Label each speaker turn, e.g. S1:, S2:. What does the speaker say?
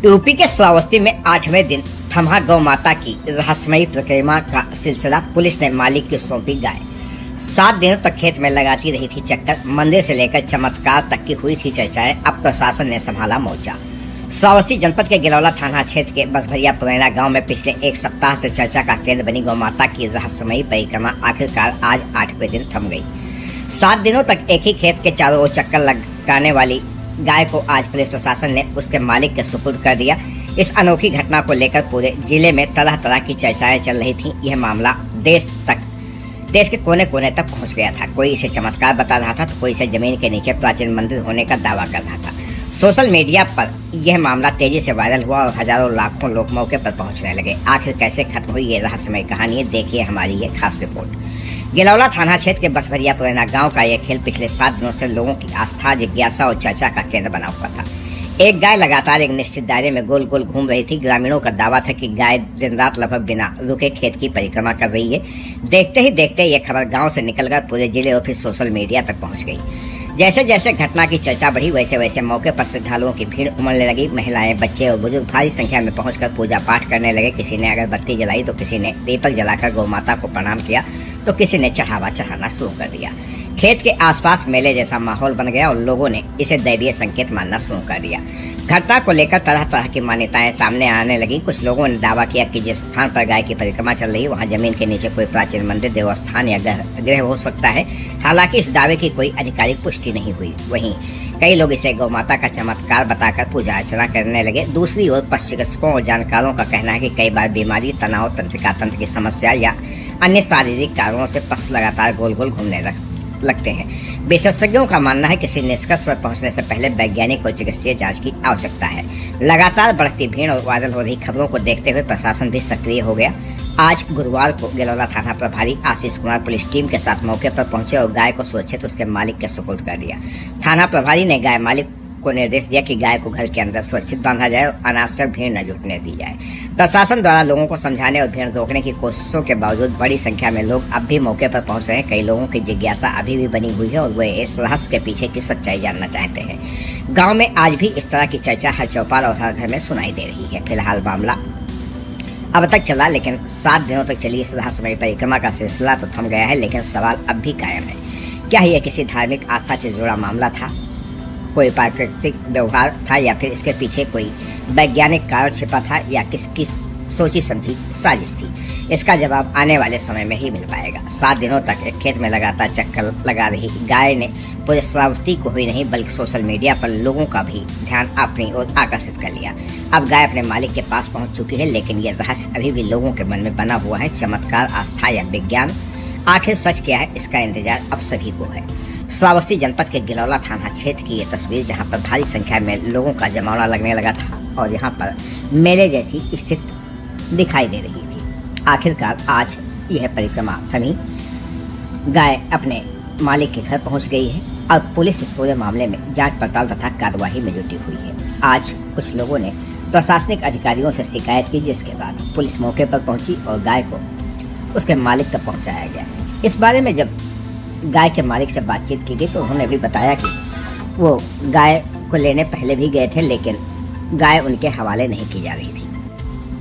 S1: UP के श्रावस्ती में 8वें दिन थमा गौ माता की रहस्यमयी परिक्रमा का सिलसिला। पुलिस ने मालिक की सौंपी गाय। 7 दिनों तक खेत में लगाती रही थी चक्कर। मंदिर से लेकर चमत्कार तक की हुई थी चर्चाएं। अब प्रशासन ने संभाला मोर्चा। श्रावस्ती जनपद के गिलौला थाना क्षेत्र के बसभरिया पुरैना गांव में पिछले एक सप्ताह से चर्चा का केंद्र बनी गौ माता की रहस्यमयी परिक्रमा आखिरकार आज 8वें दिन थम गई। 7 दिनों तक एक ही खेत के चारों ओर चक्कर लगाने वाली गाय को आज पुलिस प्रशासन ने उसके मालिक के सुपुर्द कर दिया। इस अनोखी घटना को लेकर पूरे जिले में तरह तरह की चर्चाएं चल रही थीं। यह मामला देश के कोने कोने तक पहुंच गया था। कोई इसे चमत्कार बता रहा था तो कोई इसे जमीन के नीचे प्राचीन मंदिर होने का दावा कर रहा था। सोशल मीडिया पर यह मामला तेजी से वायरल हुआ और हजारों लाखों लोग मौके पर पहुंचने लगे। आखिर कैसे खत्म हुई ये रहस्यमय कहानी, देखिए हमारी ये खास रिपोर्ट। गिलौला थाना क्षेत्र के बसभरिया पुरैना गांव का यह खेल पिछले 7 दिनों से लोगों की आस्था, जिज्ञासा और चर्चा का केंद्र बना हुआ था। एक गाय लगातार एक निश्चित दायरे में गोल गोल घूम रही थी। ग्रामीणों का दावा था कि गाय दिन रात लगभग बिना रुके खेत की परिक्रमा कर रही है। देखते ही देखते यह खबर गांव से निकलकर पूरे जिले और फिर सोशल मीडिया तक पहुंच गई। जैसे जैसे घटना की चर्चा बढ़ी वैसे वैसे मौके पर श्रद्धालुओं की भीड़ उमड़ने लगी। महिलाएं, बच्चे और बुजुर्ग भारी संख्या में पहुंचकर पूजा पाठ करने लगे। किसी ने अगरबत्ती जलाई तो किसी ने दीपक जलाकर गौ माता को प्रणाम किया तो किसी ने चढ़ावा चढ़ाना शुरू कर दिया। खेत के आसपास मेले जैसा माहौल बन गया और लोगों ने इसे दैवीय संकेत मानना शुरू कर दिया। घटना को लेकर तरह तरह की मान्यताएं सामने आने लगी। कुछ लोगों ने दावा किया कि जिस स्थान पर गाय की परिक्रमा चल रही है वहां जमीन के नीचे कोई प्राचीन मंदिर, देवस्थान या ग्रह हो सकता है। हालांकि इस दावे की कोई आधिकारिक पुष्टि नहीं हुई। वहीं कई लोग इसे गौ माता का चमत्कार बताकर पूजा अर्चना करने लगे। दूसरी ओर चिकित्सकों और जानकारों का कहना है कि कई बार बीमारी, तनाव, तंत्रिका तंत्र की समस्या या अन्य शारीरिक कारणों से पशु लगातार गोल गोल घूमने लगते हैं। विशेषज्ञों का मानना है कि किसी निष्कर्ष पर पहुंचने से पहले वैज्ञानिक और चिकित्सीय जांच की आवश्यकता है। लगातार बढ़ती भीड़ और वायरल हो रही खबरों को देखते हुए प्रशासन भी सक्रिय हो गया। आज गुरुवार को गिलौला थाना प्रभारी आशीष कुमार पुलिस टीम के साथ मौके पर पहुंचे और गाय को सुरक्षित उसके मालिक के सुपुर्द कर दिया। थाना प्रभारी ने गाय मालिक को निर्देश दिया कि गाय को घर के अंदर सुरक्षित बांधा जाए और अनावश्यक भीड़ न जुटने दी जाए। प्रशासन द्वारा लोगों को समझाने और भीड़ रोकने की कोशिशों के बावजूद बड़ी संख्या में लोग अब भी मौके पर पहुंच रहे हैं। कई लोगों की जिज्ञासा अभी भी बनी हुई है और वे इस रहस्य के पीछे की सच्चाई जानना चाहते हैं। गाँव में आज भी इस तरह की चर्चा हर चौपाल और हर घर में सुनाई दे रही है। फिलहाल मामला अब तक चला, लेकिन 7 दिनों तक चली इस रहस्यमयी परिक्रमा का सिलसिला तो थम गया है, लेकिन सवाल अब भी कायम है। क्या यह किसी धार्मिक आस्था से जुड़ा मामला था, कोई प्राकृतिक व्यवहार था या फिर इसके पीछे कोई वैज्ञानिक कारण छिपा था या किसकी सोची समझी साजिश थी? इसका जवाब आने वाले समय में ही मिल पाएगा। 7 दिनों तक एक खेत में लगातार चक्कर लगा रही गाय ने पूरे श्रावस्ती को ही नहीं बल्कि सोशल मीडिया पर लोगों का भी ध्यान अपनी ओर आकर्षित कर लिया। अब गाय अपने मालिक के पास पहुंच चुकी है, लेकिन यह रहस्य अभी भी लोगों के मन में बना हुआ है। चमत्कार, आस्था या विज्ञान, आखिर सच क्या है, इसका इंतजार अब सभी को है। श्रावस्ती जनपद के गिलौला थाना क्षेत्र की ये तस्वीर, जहां पर भारी संख्या में लोगों का जमावड़ा लगने लगा था और यहां पर मेले जैसी स्थिति दिखाई दे रही थी। आखिरकार आज यह परिक्रमा थमी, गाय अपने मालिक के घर पहुंच गई है और पुलिस इस पूरे मामले में जांच पड़ताल तथा कार्यवाही में जुटी हुई है। आज कुछ लोगों ने प्रशासनिक अधिकारियों से शिकायत की, जिसके बाद पुलिस मौके पर पहुंची और गाय को उसके मालिक तक पहुंचाया गया। इस बारे में जब गाय के मालिक से बातचीत की गई तो उन्होंने भी बताया कि वो गाय को लेने पहले भी गए थे, लेकिन गाय उनके हवाले नहीं की जा रही थी।